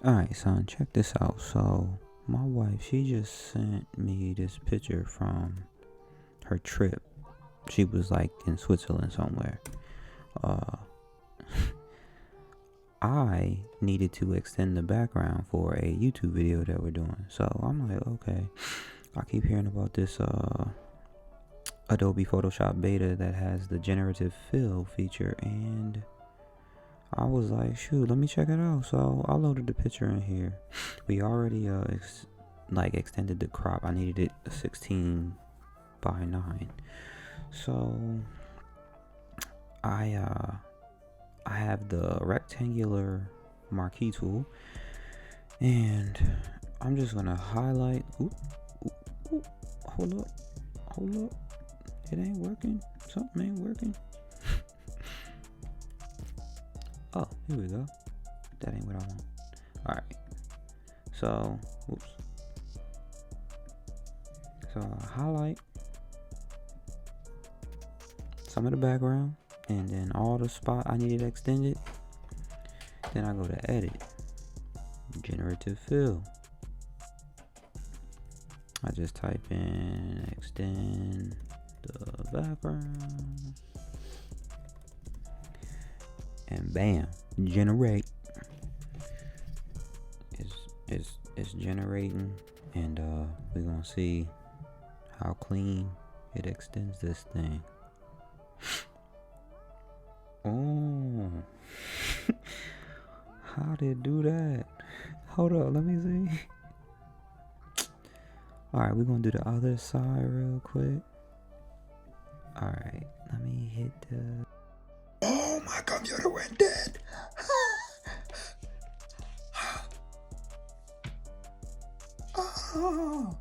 Alright, son, check this out. So, my wife, she just sent me this picture from her trip. She was like in Switzerland somewhere. I needed to extend the background for a YouTube video that we're doing. So I'm like, okay. I keep hearing about this Adobe Photoshop beta that has the generative fill feature, and I was like, shoot, let me check it out. So I loaded the picture in here. We already extended the crop. I needed it 16 by 9. So I have the rectangular marquee tool, and I'm just gonna highlight. Hold up, it ain't working. Something ain't working. Oh, here we go. That ain't what I want. All right. So, whoops. So I highlight some of the background, and then all the spot I needed extended. Then I go to edit, generative fill. I just type in extend the background, and bam, generate. It's generating, and we're gonna see how clean it extends this thing. Oh, how did it do that? Hold up, let me see. Alright, we're gonna do the other side real quick. Alright, let me hit the... Oh, my computer went dead. Oh.